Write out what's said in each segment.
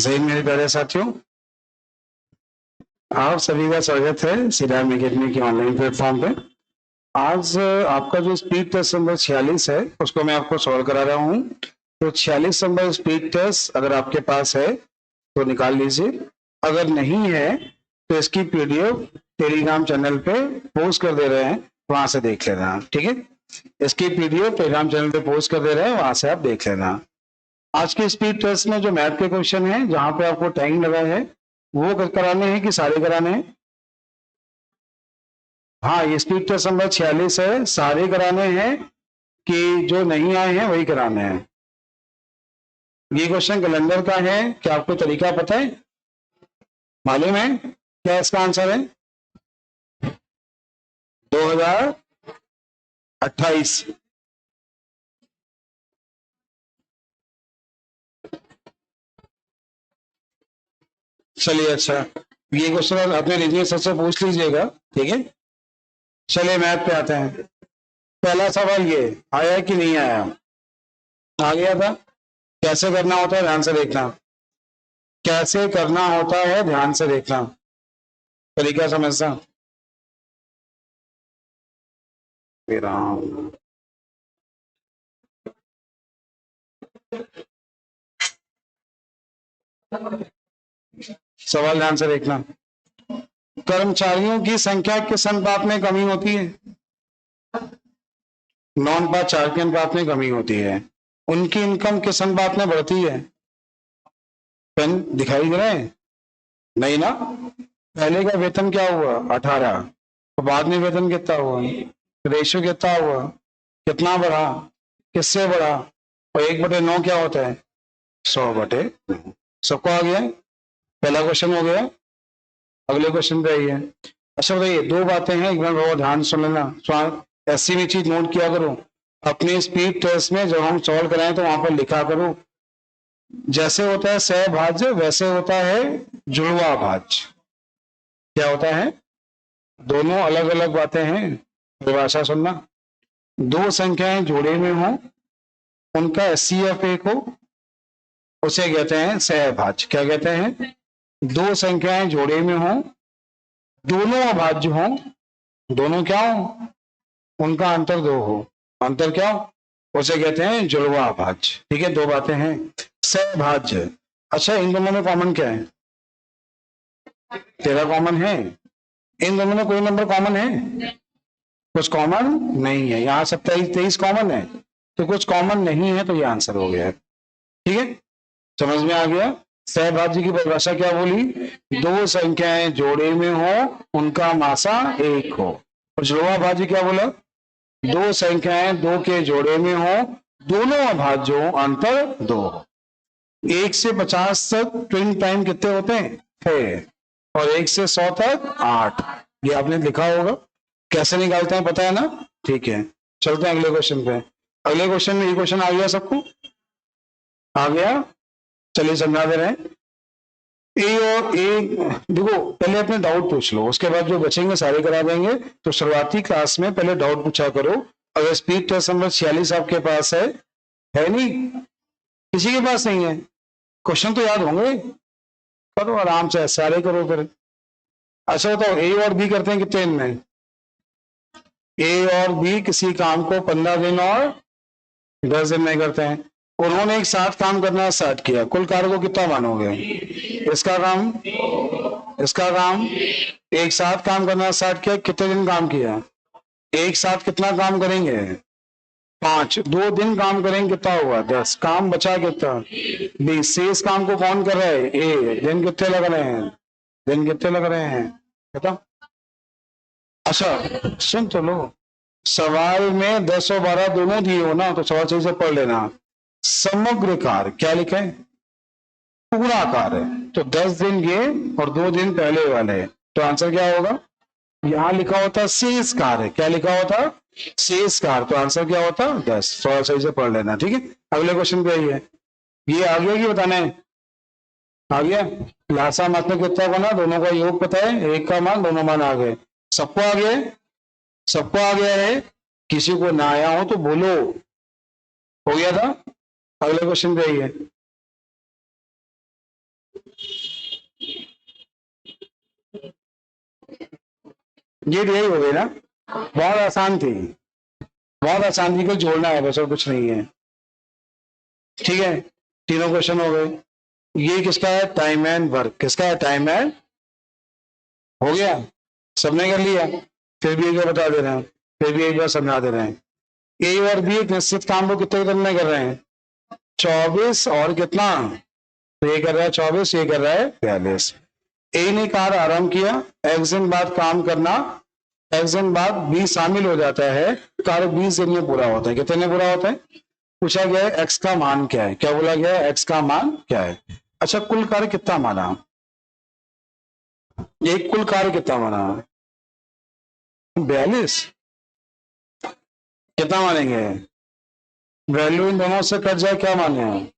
सही मेरे प्यारे साथियों, आप सभी का स्वागत है सीडाम एकेडमी के ऑनलाइन प्लेटफॉर्म पे। आज आपका जो स्पीड टेस्ट नंबर 46 है उसको मैं आपको सॉल्व करा रहा हूँ। तो 46 नंबर स्पीड टेस्ट अगर आपके पास है तो निकाल लीजिए, अगर नहीं है तो इसकी पीडीएफ टेलीग्राम चैनल पे पोस्ट कर दे रहे हैं, वहां से देख लेना। ठीक है, इसकी पीडीएफ टेलीग्राम चैनल पे पोस्ट कर दे रहे हैं, वहां से आप देख लेना। आज के स्पीड टेस्ट में जो मैथ के क्वेश्चन है जहां पे आपको टाइम लगा है वो कराने हैं कि सारे कराने हैं? हाँ, ये स्पीड टेस्ट नंबर 46 है, सारे कराने हैं कि जो नहीं आए हैं वही कराने हैं? ये क्वेश्चन कैलेंडर का है, क्या आपको तरीका पता है, मालूम है क्या इसका आंसर है? 2028। चलिए, अच्छा ये क्वेश्चन अपने रीजनिंग सर से पूछ लीजिएगा। ठीक है, चलिए मैथ पे आते हैं। पहला सवाल ये आया कि नहीं आया? आ गया था। कैसे करना होता है ध्यान से देखना, कैसे करना होता है ध्यान से देखना, तरीका समझना। सवाल ध्यान से देखना। कर्मचारियों की संख्या किस अनुपात में कमी होती है? नॉन पात 4 के अनुपात में कमी होती है। उनकी इनकम किस अनुपात में बढ़ती है? पेन दिखाई दे रहे हैं? नहीं ना। पहले का वेतन क्या हुआ? 18, तो बाद में वेतन कितना हुआ? रेशियो कितना हुआ? कितना बढ़ा? किससे बढ़ा? और 1/9 क्या होता है? 100/9। सबको आ गया? पहला क्वेश्चन हो गया। अगले क्वेश्चन पे आइए। अच्छा बताइए, दो बातें हैं, एक बार बहुत ध्यान सुन लेना, ऐसी भी चीज नोट किया करो। अपने स्पीड टेस्ट में जब हम सॉल्व कराएं तो वहां पर लिखा करो, जैसे होता है सहभाज्य वैसे होता है जुड़वा भाज्य। क्या होता है? दोनों अलग अलग बातें हैं, परिभाषा सुनना। दो संख्याएं जोड़े में हो, उनका एचसीएफ एक हो, उसे कहते हैं सहभाज्य। क्या कहते हैं? दो संख्याएं जोड़े में हो, दोनों अभाज्य हो, दोनों क्या हो? उनका अंतर 2 हो, अंतर क्या हो? उसे कहते हैं जुड़वा अभाज्य। ठीक है, दो बातें हैं। सहभाज्य। अच्छा, इन दोनों में कॉमन क्या है? 13 कॉमन है। इन दोनों में कोई नंबर कॉमन है? कुछ कॉमन नहीं है। यहाँ 27 23 कॉमन है, तो कुछ कॉमन नहीं है, तो ये आंसर हो गया। ठीक है, समझ में आ गया? सहभाज्य की परिभाषा क्या बोली? दो संख्याएं जोड़े में हो, उनका मासा 1 हो। और जुड़वा भाज्य क्या बोला? दो संख्याएं 2 के जोड़े में हो, दोनों अभाज्य हो, अंतर 2 हो। 1 से 50 तक ट्विन टाइम कितने होते हैं? 6। और 1 से 100 तक 8। ये आपने लिखा होगा, कैसे निकालते हैं पता है ना? ठीक है, चलते हैं अगले क्वेश्चन पे। अगले क्वेश्चन में ये क्वेश्चन आ गया, सबको आ गया? चलिए समझा दे रहे हैं। ए और ए, देखो पहले अपने डाउट पूछ लो, उसके बाद जो बचेंगे सारे करा देंगे। तो शुरुआती क्लास में पहले डाउट पूछा करो। अगर स्पीड टेस्ट नंबर 46 आपके पास है नहीं, किसी के पास नहीं है, क्वेश्चन तो याद होंगे, करो आराम से, सारे करो फिर। अच्छा बताओ, ए और बी करते हैं कितने दिन में? ए और बी किसी काम को 15 दिन और 10 दिन में करते हैं। उन्होंने एक साथ काम करना स्टार्ट किया, कुल कार्य को कितना मानोगे? इसका काम एक साथ काम करना स्टार्ट किया, कितने दिन काम किया? एक साथ कितना काम करेंगे? 5। 2 दिन काम करेंगे, कितना हुआ? 10। काम बचा कितना? 20। शेष काम को कौन कर रहा है? ए। दिन कितने लग रहे हैं? बता। अच्छा सुन तो लो, सवाल में 10 और 12 दोनों दिए हो ना, तो सवाल सही से पढ़ लेना। समग्र कार्य क्या लिखा है? पूरा कार्य। तो 10 दिन ये और 2 दिन पहले वाले, तो आंसर क्या होगा? यहां लिखा होता शेष कार्य। क्या लिखा होता? शेष कार्य। तो आंसर क्या होता? 10। सवाल सही से पढ़ लेना। ठीक है, अगले क्वेश्चन पे आइए। ये आ गया कि बताना है? आ गया। लासा मात्रा कितना बना, दोनों का योग पता है, एक का मान, दोनों मान आ गए। सबको आ गया? सबको आ गया है? किसी को ना आया हो तो बोलो। हो गया था? अगले क्वेश्चन पे आइए। ये यही हो गई ना, बहुत आसान थी, बहुत आसान थी, को जोड़ना है बस और कुछ नहीं है। ठीक है, तीनों क्वेश्चन हो गए। ये किसका है, टाइम एंड वर्क, किसका है, टाइम एंड, हो गया, सबने कर लिया। फिर भी एक बार बता दे रहे हैं, फिर भी एक बार समझा दे रहे हैं। ए और बी एक निश्चित काम को कितने दिन में कर रहे हैं, 24 और कितना, तो ये कर रहा है 24, ये कर रहा है 42। ए ने कार्य आरंभ किया, एक्स दिन बाद काम करना, एक्स दिन बाद बी शामिल हो जाता है, कार्य 20 दिन में पूरा होता है। कितने में पूरा होता है, पूछा गया है एक्स का मान क्या है, क्या बोला गया है, एक्स का मान क्या है। अच्छा, कुल कार्य कितना माना, एक कुल कार्य कितना माना, 42, कितना मानेंगे, वैल्यू इन दोनों से कट जाए, क्या माने,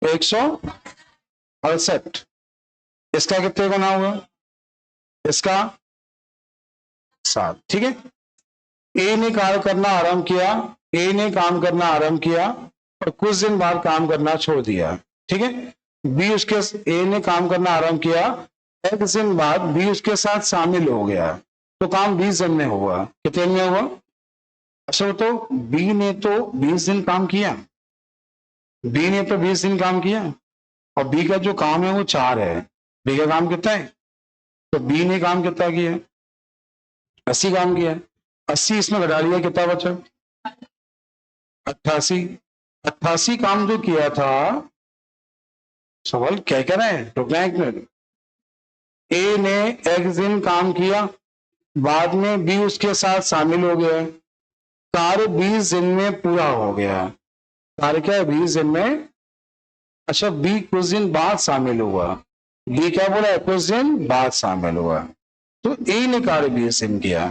168। इसका कितने गुना हुआ, इसका 7। ठीक है, ए ने कार्य करना आरंभ किया, ए ने काम करना आरंभ किया और कुछ दिन बाद काम करना छोड़ दिया। ठीक है, बी उसके, ए ने काम करना आरंभ किया, एक दिन बाद बी उसके साथ शामिल हो गया, तो काम 20 दिन में हुआ। कितने में हुआ, अच्छा तो बी ने तो 20 दिन काम किया, बी ने तो 20 दिन काम किया, और बी का जो काम है वो 4 है, बी का काम कितना है, तो बी ने काम कितना किया, 80 काम किया। 80 इसमें घटा लिया, कितना बचा, 88। 88 काम जो किया था, सवाल क्या कह रहे हैं, रुकना एक मिनट। ए ने एक दिन काम किया, बाद में बी उसके साथ शामिल हो गया, कार्य 20 दिन में पूरा हो गया, कार्य क्या है, 20 दिन में। अच्छा, बी कुछ दिन बाद शामिल हुआ, बी क्या बोला है, कुछ दिन बाद शामिल हुआ, तो ए ने कार्य 20 दिन किया।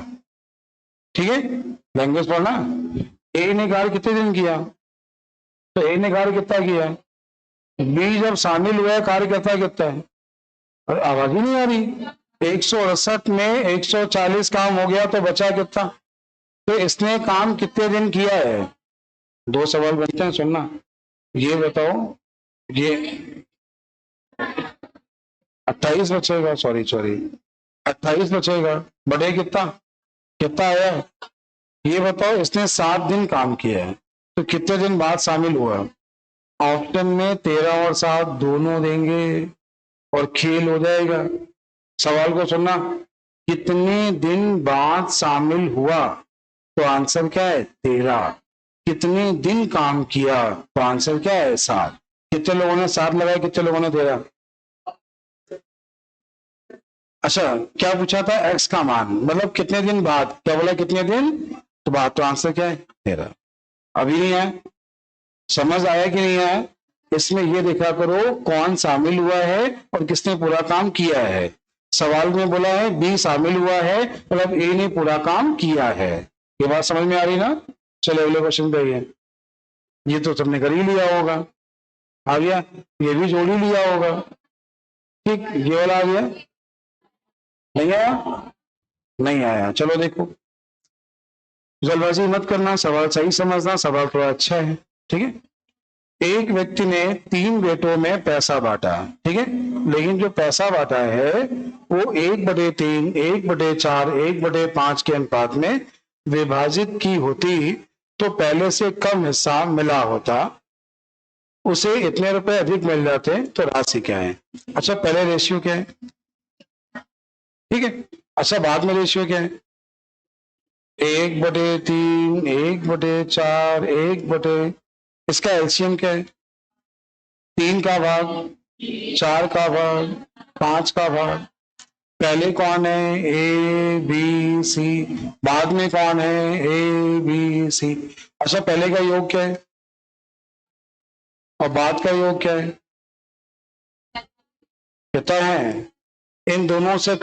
ठीक है, लैंग्वेज पढ़ना, ए ने कार्य कितने दिन किया, तो ए ने कार्य कितना किया, बी जब शामिल हुआ कार्य कितना कितना है, अरे आवाज ही नहीं आ रही। 168 में 140 काम हो गया, तो बचा कितना, तो इसने काम कितने दिन किया है, दो सवाल बनते हैं, सुनना। ये बताओ, ये 28 बचेगा, सॉरी सॉरी 28 बचेगा, बटे कितना, कितना आया, ये बताओ, इसने 7 दिन काम किया है, तो कितने दिन बाद शामिल हुआ। ऑप्शन में 13 और 7 दोनों देंगे और खेल हो जाएगा। सवाल को सुनना, कितने दिन बाद शामिल हुआ, तो आंसर क्या है, 13। कितने दिन काम किया, तो आंसर क्या है, 7। कितने लोगों ने 7 लगाया, कितने लोगों ने 13। अच्छा, क्या पूछा था, एक्स का मान, मतलब कितने दिन बाद, क्या बोला, कितने दिन तो बाद, तो आंसर क्या है, 13। अभी नहीं है, समझ आया कि नहीं आया, इसमें ये देखा करो कौन शामिल हुआ है और किसने पूरा काम किया है। सवाल में बोला है बी शामिल हुआ है, मतलब ए ने पूरा काम किया है। ये बात समझ में आ रही ना, चलो अगले क्वेश्चन पे आइए। ये तो तुमने कर ही लिया होगा, आ गया, ये भी जोड़ ही लिया होगा। ठीक, ये वाला आ गया, नहीं आया, नहीं आया, चलो देखो, जल्दबाजी मत करना, सवाल सही समझना, सवाल थोड़ा अच्छा है। ठीक है, एक व्यक्ति ने 3 बेटों में पैसा बांटा, ठीक है, लेकिन जो पैसा बांटा है वो 1/3, 1/4, 1/5 के अनुपात में विभाजित की होती, तो पहले से कम हिस्सा मिला होता, उसे इतने रुपए अधिक मिल जाते, तो राशि क्या है। अच्छा, पहले रेशियो क्या है, ठीक है, अच्छा बाद में रेशियो क्या है, 1/3, 1/4, 1/, इसका एलसीएम क्या है, 3 का भाग, 4 का भाग, 5 का भाग। पहले कौन है, ए बी सी, बाद में कौन है, ए बी सी। अच्छा, पहले का योग क्या है और बाद का योग क्या है, कितना है, इन दोनों से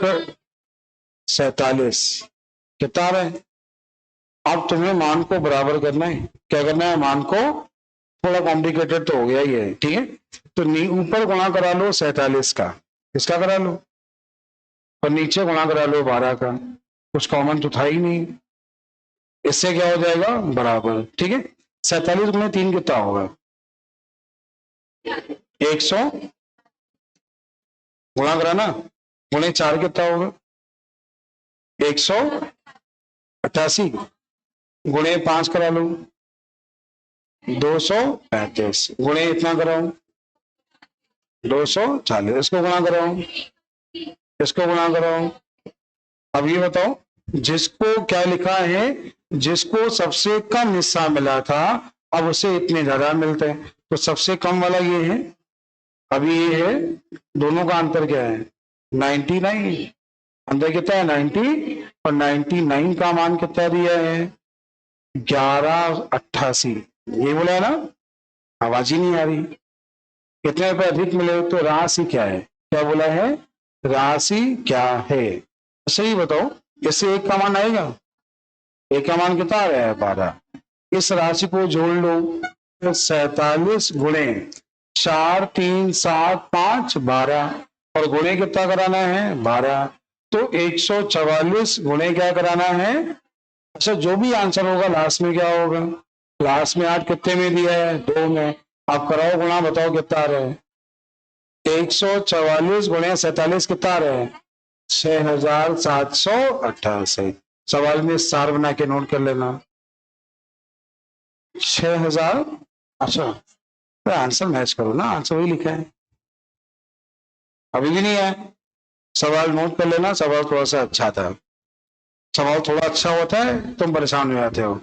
47, कितना है। अब तुम्हें मान को बराबर करना है, क्या करना है, मान को, थोड़ा कॉम्प्लिकेटेड तो हो गया ये, ठीक है, तो ऊपर गुणा करा लो 47 का, इसका करा लो, और नीचे गुणा करा लो 12 का, कुछ कॉमन तो था ही नहीं, इससे क्या हो जाएगा, बराबर। ठीक है, 47 गुणे 3 कितना होगा, 100, गुणा करा ना, गुणे 4 कितना होगा, 188 गुणे 5 करा लो, 235 गुणे इतना कराओ 240, इसको गुणा कराओ, इसको गुणा कराओ। अब ये बताओ, जिसको क्या लिखा है, जिसको सबसे कम हिस्सा मिला था अब उसे इतने ज्यादा मिलते हैं, तो सबसे कम वाला ये है, अभी ये है, दोनों का अंतर क्या है 99, अंदर कितना है 90, और 99 का मान कितना दिया है 1188, ये बोला है ना, आवाज ही नहीं आ रही। कितने रुपए अधिक मिले, तो राशि क्या है, क्या बोला है, राशि क्या है, सही बताओ। इससे एक का मान आएगा, एक का मान कितना आ रहा है 12, इस राशि को जोड़ लो, 47 गुणे 4 3 7 5 12, और गुणे कितना कराना है 12, तो 144 गुणे क्या कराना है। अच्छा, जो भी आंसर होगा लास्ट में क्या होगा, लास्ट में 8 कितने में दिया है 2 में, आप कराओ गुणा, बताओ कितना आ रहा है, 144 गुणे 47 कितना आ रहा है 6788। सवाल में सार बना के नोट कर लेना 6000। अच्छा, तो आंसर मैच करो ना, आंसर वही लिखा है, अभी भी नहीं है। सवाल नोट कर लेना, सवाल थोड़ा सा अच्छा था, सवाल थोड़ा अच्छा होता है तुम परेशान हो जाते हो।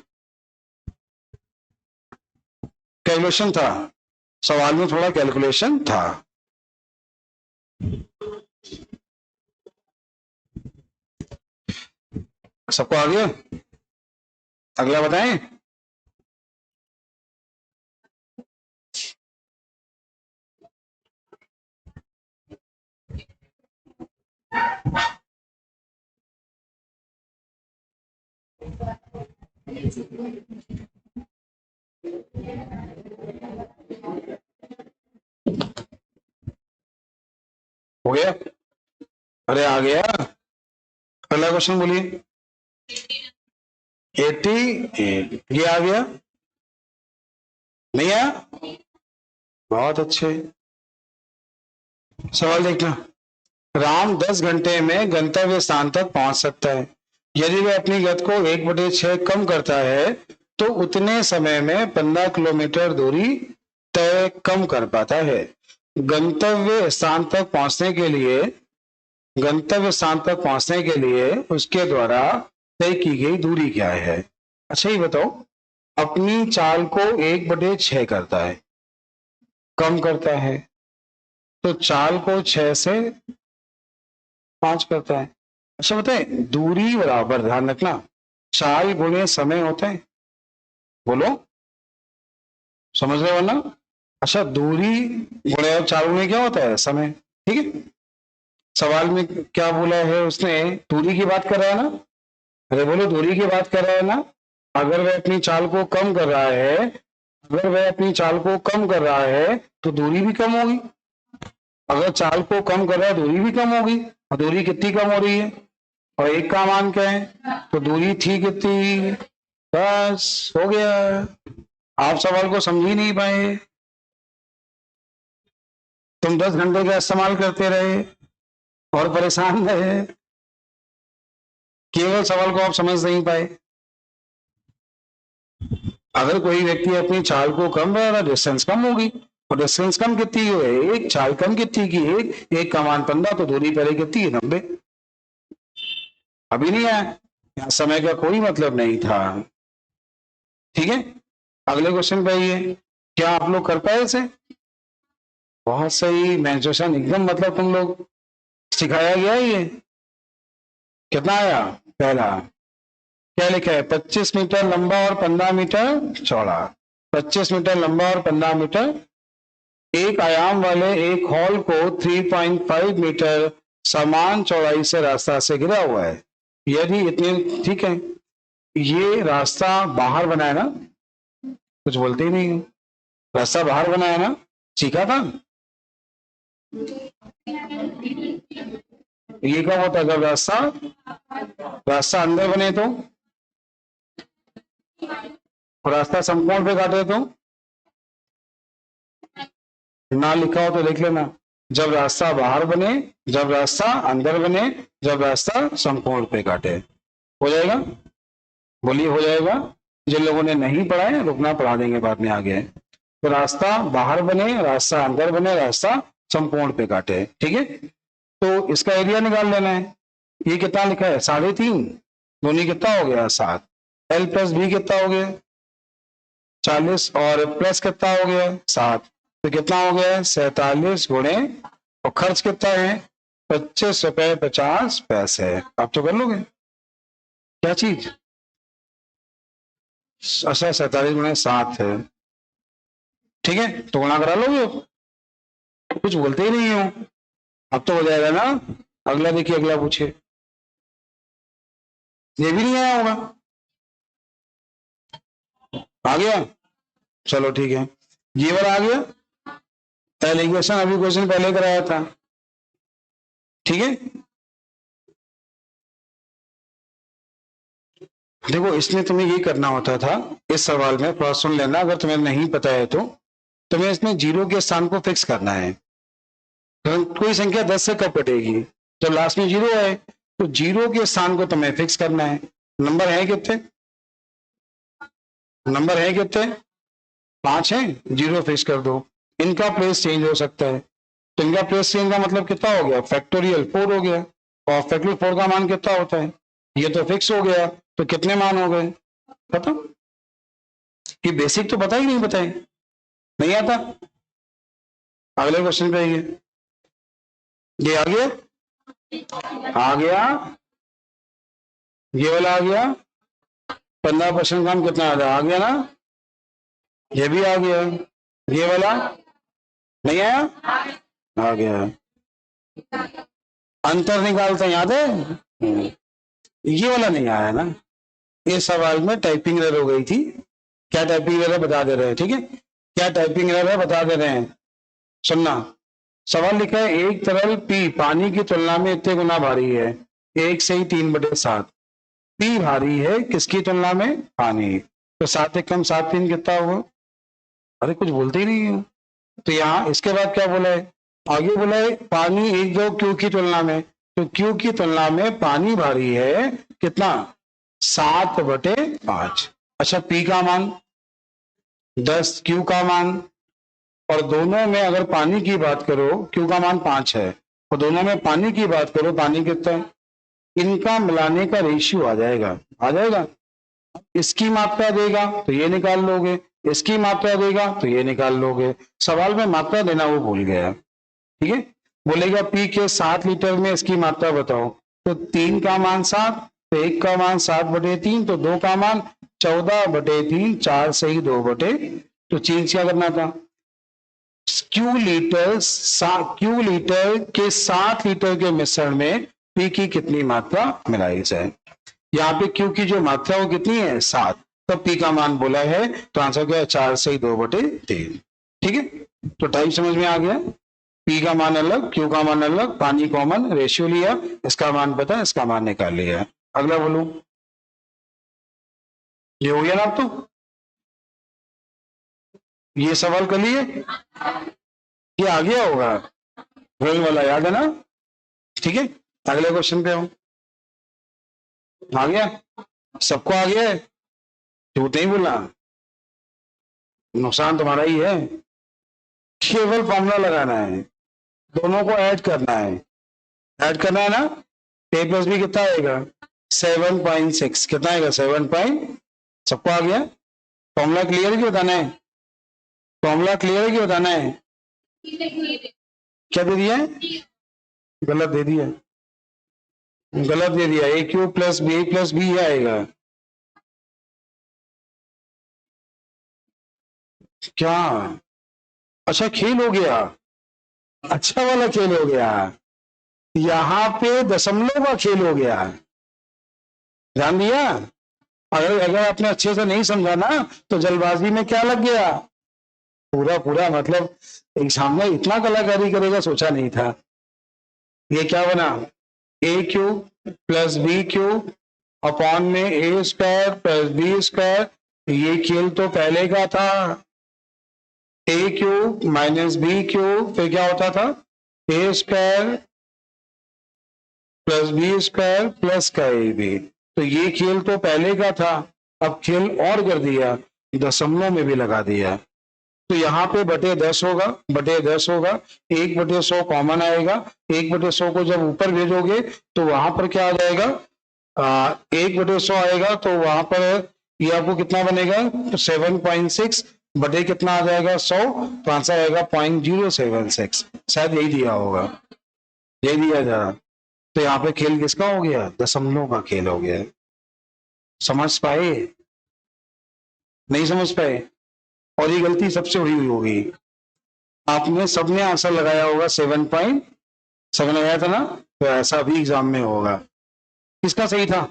कैलकुलेशन था, सवाल में थोड़ा कैलकुलेशन था। सबको आ गया, अगला बताएं। हो गया, अरे आ गया, पहला क्वेश्चन बोलिए। 88, ये आ गया, नहीं आया, बहुत अच्छे। सवाल देखना, राम 10 घंटे में गंतव्य स्थान तक पहुंच सकता है, यदि वह अपनी गति को 1/6 कम करता है तो उतने समय में 15 किलोमीटर दूरी तय कम कर पाता है। गंतव्य स्थान तक पहुंचने के लिए, गंतव्य स्थान तक पहुंचने के लिए उसके द्वारा तय की गई दूरी क्या है। अच्छा ये बताओ, अपनी चाल को 1/6 करता है, कम करता है, तो चाल को 6 से 5 करता है। अच्छा बताए, दूरी बराबर, ध्यान रखना, चाल गुणे समय होता है, बोलो समझ रहे हो ना। अच्छा, दूरी गुणे और चाल गुणे क्या होता है समय, ठीक है। सवाल में क्या बोला है उसने, दूरी की बात कर रहा है ना, अरे बोलो दूरी की बात कर रहा है ना। अगर वह अपनी चाल को कम कर रहा है, अगर वह अपनी चाल को कम कर रहा है तो दूरी भी कम होगी, अगर चाल को कम कर रहा है दूरी भी कम होगी, और दूरी कितनी कम हो रही है, और एक का मान क्या है, तो दूरी थी कितनी, बस हो गया। आप सवाल को समझ ही नहीं पाए, तुम 10 घंटे का इस्तेमाल करते रहे और परेशान रहे, केवल सवाल को आप समझ नहीं पाए। अगर कोई व्यक्ति अपनी चाल को कम रहा है, डिस्टेंस कम होगी, और डिस्टेंस कम कितनी है, एक, चाल कम कितनी की एक का मान 15, तो दूरी पहले कितनी है 90। अभी नहीं आया, यहाँ समय का कोई मतलब नहीं था, ठीक है। अगले क्वेश्चन पे आइए, क्या आप लोग कर पाए इसे, बहुत सही, मेंसुरेशन एकदम, मतलब तुम लोग सिखाया गया है ये। कितना आया पहला, क्या लिखा है 25 मीटर लंबा और 15 मीटर चौड़ा, 25 मीटर लंबा और 15 मीटर, एक आयाम वाले एक हॉल को 3.5 मीटर समान चौड़ाई से रास्ता से घिरा हुआ है, यदि इतने, ठीक है, ये रास्ता बाहर बनाया ना, कुछ बोलते ही नहीं, रास्ता बाहर बनाया ना, सीखा था। ये कब होता है, जब रास्ता, रास्ता अंदर बने तो, और रास्ता समकोण पे काटे तो, ना लिखा हो तो देख लेना। जब रास्ता बाहर बने, जब रास्ता अंदर बने, जब रास्ता समकोण पे काटे। हो जाएगा? बोलिए हो जाएगा? जिन लोगों ने नहीं पढ़ा है रुकना, पढ़ा देंगे बाद में आगे। तो रास्ता बाहर बने, रास्ता अंदर बने, रास्ता समकोण पे काटे। ठीक है, तो इसका एरिया निकाल लेना है। ये कितना लिखा है? 3.5, दोनों कितना हो गया? 7। एल प्लस बी कितना हो गया? 40, और प्लस कितना हो गया? 7। तो कितना हो गया? 47 गुणे, और खर्च कितना है? 25 रुपए 50 पैसे। आप तो कर लोगे क्या चीज? अच्छा, 47 गुणे 7 है। ठीक है, तो गुणा करा लोगे? कुछ बोलते ही नहीं हो। अब तो हो जाएगा ना? अगला देखिए, अगला पूछिए। ये भी नहीं आया होगा? आ गया? चलो ठीक है, ये वाला आ गया। एलिगेशन अभी क्वेश्चन पहले कराया था। ठीक है, देखो इसमें तुम्हें ये करना होता था, इस सवाल में थोड़ा सुन लेना, अगर तुम्हें नहीं पता है तो तुम्हें इसमें जीरो के स्थान को फिक्स करना है। तो कोई संख्या 10 से कब कटेगी? जब लास्ट में जीरो है, तो जीरो के स्थान को तुम्हें फिक्स करना है। नंबर है कितने? नंबर है कितने? 5 है, जीरो फिक्स कर दो। इनका प्लेस चेंज हो सकता है, तो इनका प्लेस चेंज का मतलब कितना हो गया? फैक्टोरियल 4 हो गया। और फैक्टोरियल 4 का मान कितना होता है? ये तो फिक्स हो गया, तो कितने मान हो गए? पता? ये बेसिक तो पता ही नहीं, बताए नहीं आता। अगले क्वेश्चन पे आइए। ये आ गया? आ गया? ये वाला आ गया? 15% काम कितना आ गया ना? ये भी आ गया। ये वाला नहीं आया? आ गया। अंतर निकालते याद है? ये वाला नहीं आया ना? ये सवाल में टाइपिंग एरर हो गई थी। क्या टाइपिंग एरर बता दे रहे हैं? ठीक है, क्या टाइपिंग एरर है बता दे रहे हैं, सुनना। सवाल लिखा है, एक तरल पी पानी की तुलना में इतने गुना भारी है, 1 से 3/7। पी भारी है किसकी तुलना में? पानी। तो 7 एक कम 7 3 कितना होगा? अरे कुछ बोलते ही नहीं हो। तो यहाँ इसके बाद क्या बोला है? आगे बोला है पानी 1 2 क्यू की तुलना में, तो क्यू की तुलना में पानी भारी है कितना? 7/5। अच्छा, पी का मान 10, क्यू का मान, और दोनों में अगर पानी की बात करो, क्यू का मान 5 है, और दोनों में पानी की बात करो, पानी कितना है? इनका मिलाने का रेशियो आ जाएगा। आ जाएगा? इसकी मात्रा देगा तो ये निकाल लोगे, इसकी मात्रा देगा तो ये निकाल लोगे। सवाल में मात्रा देना वो भूल गया। ठीक है, बोलेगा पी के 7 लीटर में इसकी मात्रा बताओ, तो 3 का मान 7, तो 1 का मान 7/3, तो 2 का मान 14/3, 4 से ही 2 तो चेंज क्या करना था? क्यू लीटर के 7 लीटर के मिश्रण में पी की कितनी मात्रा मिलाई जाए। यहाँ पे क्यू की जो मात्रा वो कितनी है? 7। तो पी का मान बोला है, तो आंसर क्या है? 4 से ही 2/3। ठीक है, तो टाइप समझ में आ गया। पी का मान अलग, क्यू का मान अलग, पानी कॉमन, रेशियो लिया, इसका मान पता है, इसका मान निकाल लिया। अगला बोलो। ये हो गया ना? अब तो ये सवाल कर लिए, ये आ गया होगा, ड्राइंग वाला याद है ना? ठीक है, अगले क्वेश्चन पे हो। आ गया? सबको आ गया है? झूठ नहीं बोलना, नुकसान तुम्हारा ही है। केवल फॉर्मूला लगाना है, दोनों को ऐड करना है। ऐड करना है ना? ए प्लस बी कितना आएगा? 7.6। कितना आएगा? 7. सबको आ गया? फॉर्मूला क्लियर है कि बताना है? फॉर्मूला क्लियर है कि बताना है? क्या दे दिया है? गलत दे दिया, गलत दे दिया। ए क्यू प्लस बी आएगा। क्या? अच्छा, खेल हो गया, अच्छा वाला खेल हो गया, यहाँ पे दशमलव का खेल हो गया। ध्यान दिया? अगर अगर आपने अच्छे से नहीं समझा ना, तो जल्दबाजी में क्या लग गया, पूरा पूरा मतलब एग्जाम में इतना कलाकारी करेगा सोचा नहीं था। ये क्या बना? A q plus b q upon में a square plus b square. ये खेल तो पहले का था, a q minus b q, फिर क्या होता था? A square plus b square plus का ए बी। तो ये खेल तो पहले का था, अब खेल और कर दिया, दशमलव में भी लगा दिया। तो यहाँ पे बटे 10 होगा, बटे 10 होगा, 1/100 कॉमन आएगा। 1/100 को जब ऊपर भेजोगे तो वहां पर क्या आ जाएगा, 1/100 आएगा। तो वहां पर ये आपको कितना बनेगा, तो 7.6 बटे कितना आ जाएगा 100, तो आंसर आएगा 0.076। शायद यही दिया होगा, यही दिया जा रहा। तो यहाँ पे खेल किसका हो गया, दशमलव का खेल हो गया। समझ पाए, नहीं समझ पाए? और ये गलती सबसे हुई हुई होगी, आपने सबने आंसर लगाया होगा 7.7 लगाया था ना, तो ऐसा भी एग्जाम में होगा। किसका सही था,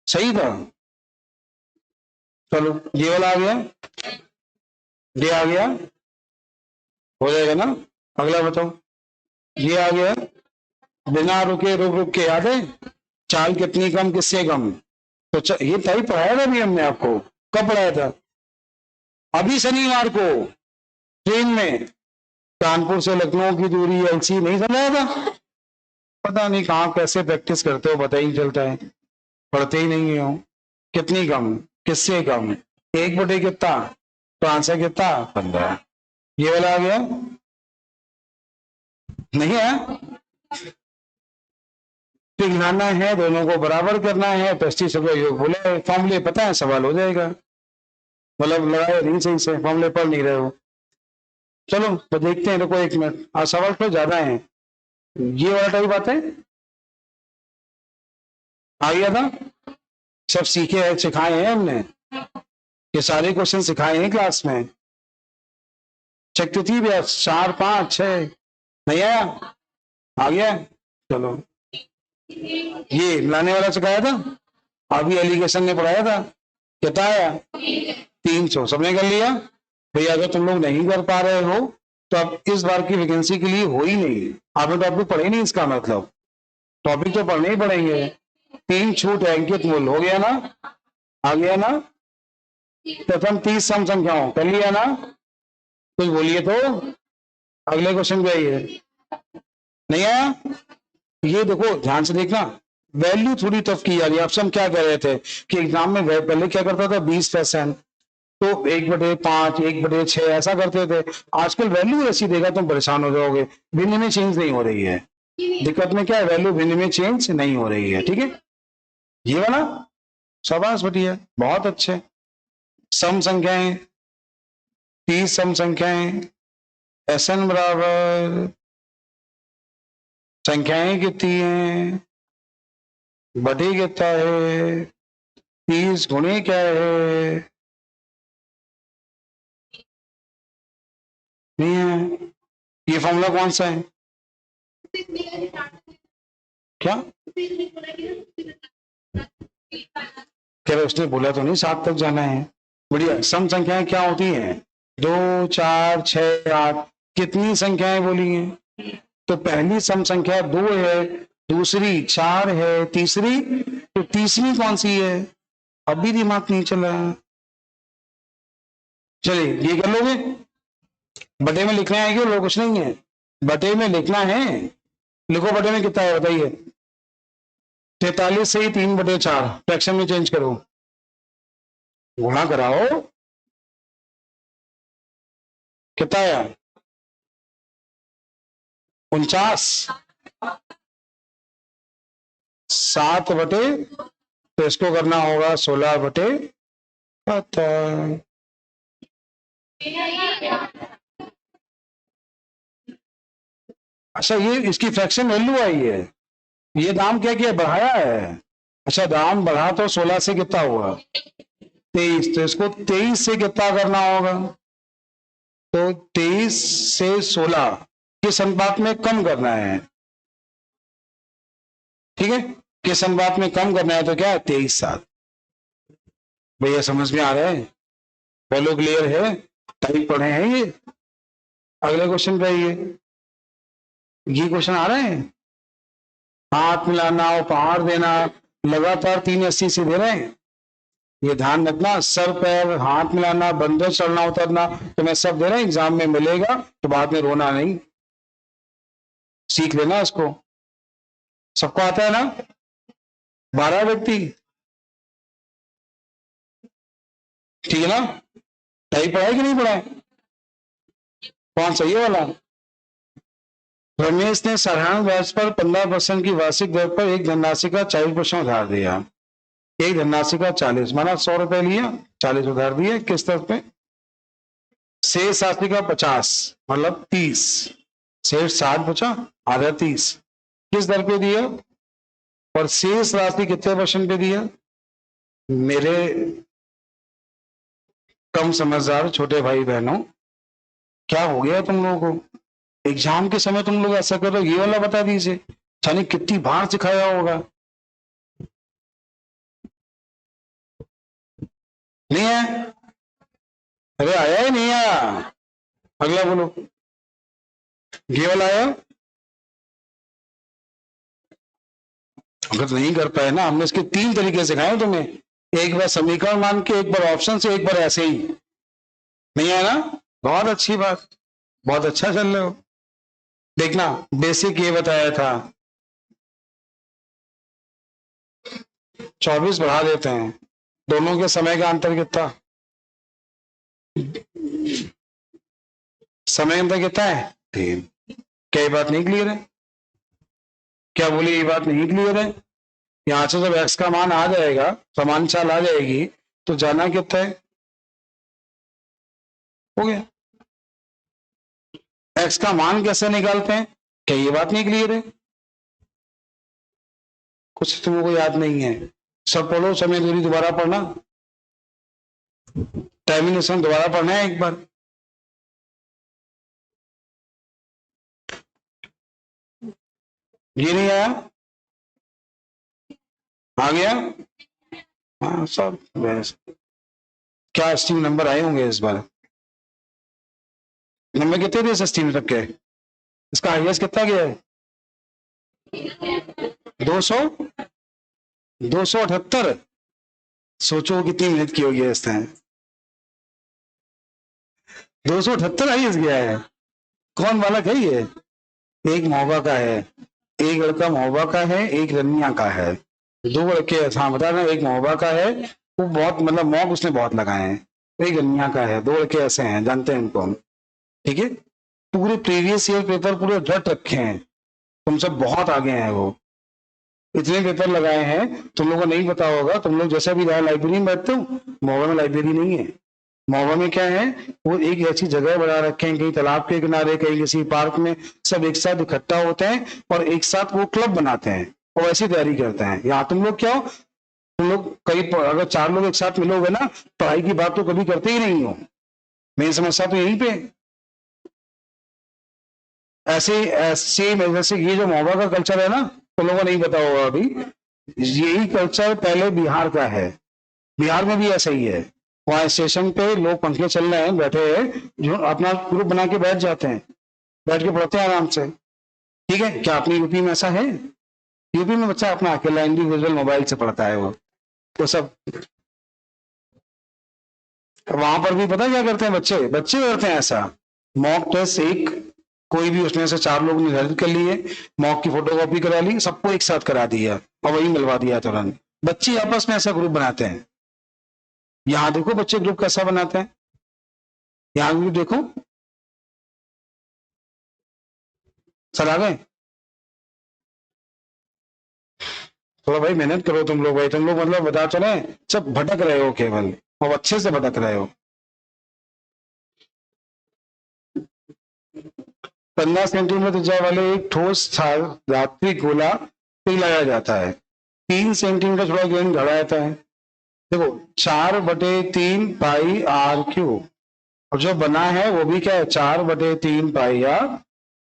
सही था। चलो ये वाला आ गया, ये आ गया, हो जाएगा ना। अगला बताओ, ये आ गया, बिना रुके रुक रुक के, याद है चाल कितनी कम किससे कम। तो ये तभी पढ़ाया था भी हमने आपको, कब पढ़ाया था, अभी शनिवार को ट्रेन में, कानपुर से लखनऊ की दूरी एलसी नहीं समझाया था। पता नहीं कहाँ कैसे प्रैक्टिस करते हो, पता ही नहीं चलता है, पढ़ते ही नहीं हो। कितनी कम किससे कम, 1 बटे कितना, तो आंसर कितना 15। ये वाला आ गया, नहीं है, पिघलाना है, दोनों को बराबर करना है, पेस्टी सब योग बोला है, फॉर्मूले पता है, सवाल हो जाएगा। मतलब लगाए नहीं सही से, फॉर्मूले पढ़ नहीं रहे हो। चलो तो देखते हैं, रुको 1 मिनट, आज सवाल तो ज्यादा है। ये वाला टाइप बात है, आ गया था, सब सीखे हैं, सिखाए हैं हमने, ये सारे क्वेश्चन सिखाए हैं क्लास में। चेक तो थी भैया, 4 5 6 नहीं आया, आ गया। चलो ये मिलाने वाला सिखाया था, अभी एलिगेशन ने पढ़ाया था, कितना आया 300, सबने कर लिया। भैया अगर तुम लोग नहीं कर पा रहे हो तो अब इस बार की वैकेंसी के लिए हो ही नहीं, आपने टॉपिक पढ़े नहीं, इसका मतलब टॉपिक तो पढ़ने ही पड़ेंगे। 3 छूट है, अंकित मूल हो गया ना, आ गया ना। प्रथम 30 सम संख्याओं कर लिया ना, कुछ बोलिए तो, अगले क्वेश्चन पे आइए। नहीं आया, ये देखो ध्यान से देखना, वैल्यू थोड़ी टफ की जा रही है। आपसे हम क्या कह रहे थे कि एग्जाम में पहले क्या करता था 20%, तो 1/5 1/6 ऐसा करते थे। आजकल वैल्यू ऐसी देगा तुम परेशान हो जाओगे, भिन्न में चेंज नहीं हो रही है। दिक्कत में क्या है, वैल्यू भिन्न में चेंज नहीं हो रही है, ठीक है। ये वाला शाबाश बढ़िया, बहुत अच्छे। सम संख्याएं, 30 सम संख्याएं, SN बराबर संख्याएं कितनी हैं, बटे कितना है, 30 गुणे क्या है, नहीं है। ये फॉर्मूला कौन सा है, क्या क्या उसने बोला तो नहीं 7 तक जाना है। बढ़िया, सम संख्याएं क्या होती हैं, 2 4 6 8, कितनी संख्याएं बोली हैं, तो पहली सम संख्या 2 है, दूसरी 4 है, तीसरी, तो तीसरी कौन सी है, अभी दिमाग नहीं चला। चलिए ये कर लोगे, बटे में लिखना है, क्यों लोग कुछ नहीं है, बटे में लिखना है, लिखो बटे में कितना है बताइए। 43 से ही 3/4 फ्रैक्शन में चेंज करो, गुणा कराओ, कितना आया 49, 7 बटे, तो इसको करना होगा 16/7। अच्छा ये इसकी फ्रैक्शन वैल्यू आई है, ये दाम क्या किया, बढ़ाया है। अच्छा दाम बढ़ा तो 16 से कितना हुआ 23, तो इसको 23 से कितना करना होगा, तो 23 से 16 किस अनुपात में कम करना है, ठीक है, किस अनुपात में कम करना है, तो क्या है 23/7। भैया समझ में आ रहा है, फॉलो क्लियर है, टाइप पढ़े हैं ये। अगले क्वेश्चन पे आइए, ये क्वेश्चन आ रहे हैं, हाथ मिलाना, उपहार देना, लगातार 380 से दे रहे हैं। ये ध्यान रखना, सर पैर हाथ मिलाना, बंदर चढ़ना उतरना, तो मैं सब दे रहा हूं, एग्जाम में मिलेगा तो बाद में रोना नहीं। सीख लेना इसको। सबको आता है ना? 12 व्यक्ति, ठीक है ना? टाइप पढ़ा है कि नहीं पढ़ा है? कौन सही है वाला? रमेश ने साधारण ब्याज पर 15% की वार्षिक दर पर एक धनराशि का 40% उधार दिया। एक धनराशि का 40 माना 100 रुपए लिया, 40 उधार दिए, किस दर पे? शेष राशि का 50 मतलब 30, शेष 60 बचा, आधा 30 किस दर पे दिया? और शेष राशि कितने परसेंट पे दिया? मेरे कम समझदार छोटे भाई बहनों, क्या हो गया तुम लोगों को? एग्जाम के समय तुम लोग ऐसा करो, ये वाला बता दीजिए, जाने कितनी बार सिखाया होगा। नहीं है? अरे आया ही नहीं आया? अगला बोलो, ये वाला आया? अगर नहीं कर पाए ना, हमने इसके 3 तरीके सिखाए तुम्हें, एक बार समीकरण मान के, एक बार ऑप्शन से, एक बार ऐसे ही। नहीं आया ना? बहुत अच्छी बात, बहुत अच्छा चल रहे हो। देखना, बेसिक ये बताया था, 24 बढ़ा देते हैं, दोनों के समय का अंतर कितना? समय अंतर कितना है? 3। क्या ये बात नहीं क्लियर है? क्या बोली, ये बात नहीं क्लियर है? यहां से जब x का मान आ जाएगा, समान चाल आ जाएगी, तो जाना कितना है? हो गया। x का मान कैसे निकालते हैं? क्या ये बात नहीं क्लियर है? कुछ तुमको याद नहीं है? सब पढ़ो, समय दूरी दोबारा पढ़ना, टर्मिनेशन दोबारा पढ़ना है एक बार। ये नहीं आया? आ गया? हाँ सब क्या एस्टीम नंबर आए होंगे इस बार? नंबर कितने थे एस्टीम तक के? इसका हाईएस्ट कितना गया है? 200, 278। सोचो कितनी मेहनत की होगी इस टाइम। 278 हाईएस्ट गया है। कौन बालक है ये? एक महोबा का है, एक लड़का महोबा का है, एक रनिया का है, 2 लड़के। हाँ बता रहे, एक महोबा का है, वो बहुत मतलब मॉक उसने बहुत लगाए हैं, एक रनिया का है, 2 लड़के ऐसे हैं, जानते हैं उनको हम, ठीक है? पूरे प्रीवियस ईयर पेपर पूरे रट रखे हैं, तुम सब बहुत आगे हैं। वो इतने पेपर लगाए हैं, तुम लोगों को नहीं पता होगा। तुम लोग जैसे भी लाइब्रेरी में बैठते हो, महोबा में लाइब्रेरी नहीं है। महोबा में क्या है, वो एक ऐसी जगह बना रखे हैं, कहीं तालाब के किनारे, कहीं किसी पार्क में, सब एक साथ इकट्ठा होते हैं और एक साथ वो क्लब बनाते हैं और ऐसी तैयारी करते हैं। यहाँ तुम लोग क्या हो, तुम लोग कई अगर 4 लोग एक साथ मिलोगे ना, पढ़ाई की बात तो कभी करते ही नहीं हो। मेरी समस्या तो यहीं पे ऐसे ऐसे जैसे ये जो महोबा का कल्चर है ना, तुम लोगों को नहीं पता होगा अभी, यही कल्चर पहले बिहार का है। बिहार में भी ऐसा ही है, वहां स्टेशन पे लोग पंखे चल रहे हैं, बैठे हैं, जो अपना ग्रुप बना के बैठ जाते हैं, बैठ के पढ़ते हैं आराम से, ठीक है? क्या अपनी यूपी में ऐसा है? यूपी में बच्चा अपना अकेला इंडिविजुअल मोबाइल से पढ़ता है, वो तो सब। वहां पर भी पता क्या करते हैं बच्चे? बच्चे करते हैं ऐसा, मॉक टेस्ट एक, कोई भी उसमें से 4 लोग निर्धारित कर लिए, मॉक की फोटोकॉपी करा ली, सबको एक साथ करा दिया और वही मिलवा दिया तुरंत। बच्चे आपस में ऐसा ग्रुप बनाते हैं। यहाँ देखो बच्चे ग्रुप कैसा बनाते हैं, यहाँ ग्रुप देखो, सर आ गए? थोड़ा भाई मेहनत करो तुम लोग, भाई तुम लोग मतलब बता चले, सब भटक रहे हो केवल, और अच्छे से भटक रहे हो। 15 सेंटीमीटर त्रिज्या वाले एक ठोस धात्विक गोला पिघलाया जाता है, 3 सेंटीमीटर थोड़ा गेंद घड़ा जाता है। देखो 4/3 पाई आर क्यूब, और जो बना है वो भी क्या है, 4/3 पाई आर।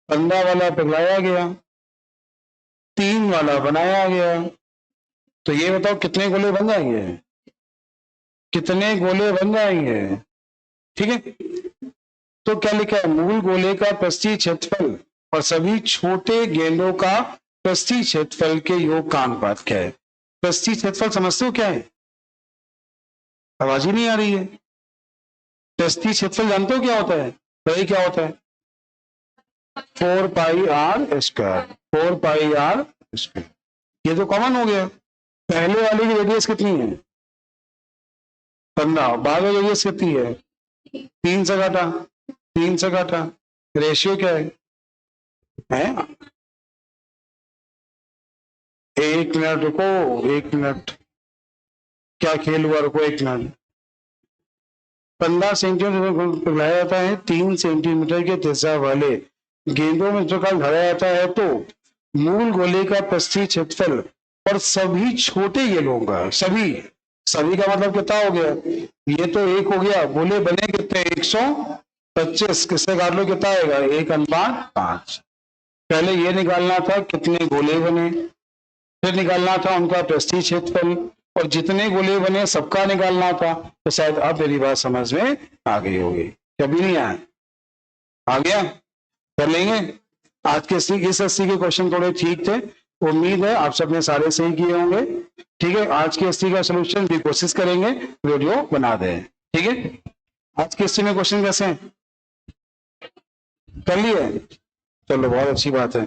15 वाला पिघलाया गया, 3 वाला बनाया गया। तो ये बताओ कितने गोले बन जाएंगे? कितने गोले बन जाएंगे? ठीक है, तो क्या लिखा है, मूल गोले का पृष्ठीय क्षेत्रफल और सभी छोटे गेंदों का पृष्ठीय क्षेत्रफल के योग का अनुपात क्या है? पृष्ठीय क्षेत्रफल समझते हो क्या है? आवाज ही नहीं आ रही है। पृष्ठीय क्षेत्रफल जानते हो क्या होता है? वही क्या होता है? 4 pi r square, 4 pi r square. ये तो कॉमन हो गया। पहले वाले की रेडियस कितनी है 15, बाद में रेडियस कितनी है 3 से काटा, 3 से काटा, रेशियो क्या है? एक मिनट रुको, एक मिनट, क्या खेल हुआ, रुको एक मिनट। 15 सेंटीमीटर लाया जाता है 3 सेंटीमीटर के त्रिज्या वाले गेंदों में जो काल भरा जाता है, तो मूल गोले का पृष्ठीय क्षेत्रफल और सभी छोटे गेंदों का, सभी सभी का मतलब कितना हो गया? ये तो एक हो गया, गोले बने कितने 125, किससे काट लो कितना आएगा 1/5। पहले ये निकालना था कितने गोले बने, फिर निकालना था उनका पृष्ठीय क्षेत्रफल, और जितने गोले बने सबका निकालना था। तो शायद अब मेरी बात समझ में आ गई होगी, कभी नहीं आया, आ गया? कर लेंगे। आज के इस 80 के क्वेश्चन थोड़े ठीक थे, उम्मीद है आप सबने सारे सही किए होंगे। ठीक है, आज के 80 का सोल्यूशन भी कोशिश करेंगे, वीडियो बना दें। ठीक है, आज के 80 में क्वेश्चन कैसे हैं, कर लिए? चलो बहुत अच्छी बात है।